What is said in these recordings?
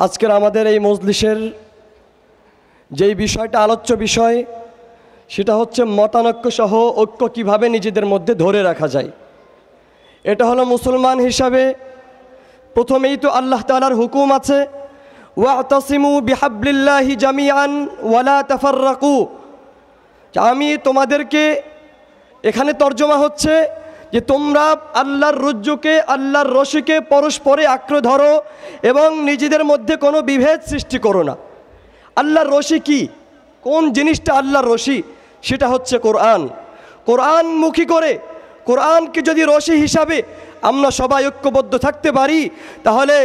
আজকের আমাদের এই মজলিসের যেই বিষয়টা আলোচ্য বিষয় সেটা হচ্ছে মতানৈক্য সহ ঐক্য কিভাবে নিজেদের মধ্যে ধরে রাখা যায়। এটা হলো মুসলমান হিসাবে প্রথমেই তো আল্লাহ তাআলার হুকুম আছে, ওয়াতাসিমু বিহাবলিল্লাহি জামিআন ওয়ালা তাফাররাকু। আমি তোমাদেরকে, এখানে তর্জমা হচ্ছে যে তোমরা আল্লাহর রজ্জুকে, আল্লাহর রশিকে পরস্পরে আঁকড়ে ধরো এবং নিজেদের মধ্যে কোনো বিভেদ সৃষ্টি করো না। আল্লাহর রশি কি, কোন জিনিসটা আল্লাহর রশি? সেটা হচ্ছে কোরআন। কোরআনমুখী করে কোরআনকে যদি রশি হিসাবে আমরা সবাই ঐক্যবদ্ধ থাকতে পারি, তাহলে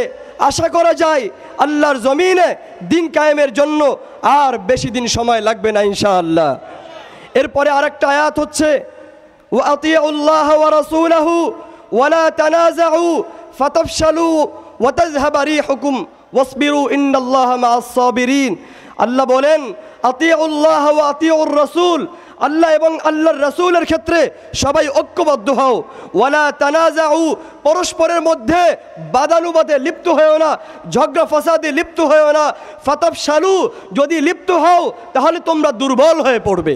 আশা করা যায় আল্লাহর জমিনে দিন কায়েমের জন্য আর বেশি দিন সময় লাগবে না ইনশাআল্লাহ। এরপরে আরেকটা আয়াত হচ্ছে ওয়াতিউল্লাহ ওয়া রাসূলাহু ওয়ালা তানাযাউ ফাতাফশালু ওয়া তাযহাবা রিহুকুম ওয়াসবিরু ইন্নাল্লাহা মাআস সাবিরিন। আল্লাহ বলেন আতিউল্লাহ ওয়া আতিউর রাসূল, আল্লাহ এবং আল্লাহর রাসূলের ক্ষেত্রে সবাই ঐক্যবদ্ধ হও। ওয়ালা তানাযাউ, পরস্পরের মধ্যে বাদানুবাদে লিপ্ত হও না, ঝগড়া ফাসাদে লিপ্ত হও না। ফাতাফশালু, যদি লিপ্ত হও তাহলে তোমরা দুর্বল হয়ে পড়বে।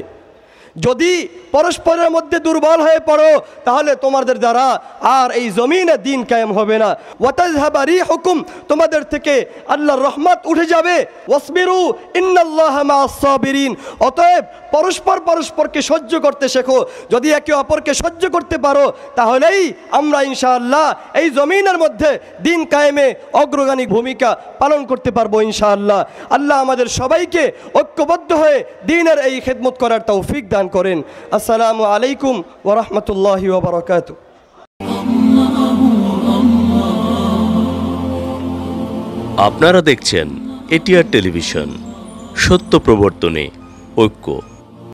যদি পরস্পরের মধ্যে দুর্বল হয়ে পড়ো তাহলে তোমাদের দ্বারা আর এই জমিনে দিন কায়েম হবে না। ওয়াতাযহাবা রিহুকুম, তোমাদের থেকে আল্লাহর রহমত উঠে যাবে। ওয়াসবিরু ইন্নাল্লাহা মাআস সাবিরিন, অতএব পরস্পরকে সহ্য করতে শেখো। যদি একে অপরকে সহ্য করতে পারো তাহলেই আমরা ইনশাআল্লাহ এই জমিনের মধ্যে দিন কায়েমে অগ্রগামী ভূমিকা পালন করতে পারবো ইনশাআল্লাহ। আল্লাহ আমাদের সবাইকে ঐক্যবদ্ধ হয়ে দ্বীনের এই খেদমত করার তৌফিক দান করেন। আসসালামু আলাইকুম ওয়া রাহমাতুল্লাহি ওয়া বারাকাতুহু। আপনারা দেখছেন এটিআর টেলিভিশন, সত্য প্রবর্তনে ঐক্য।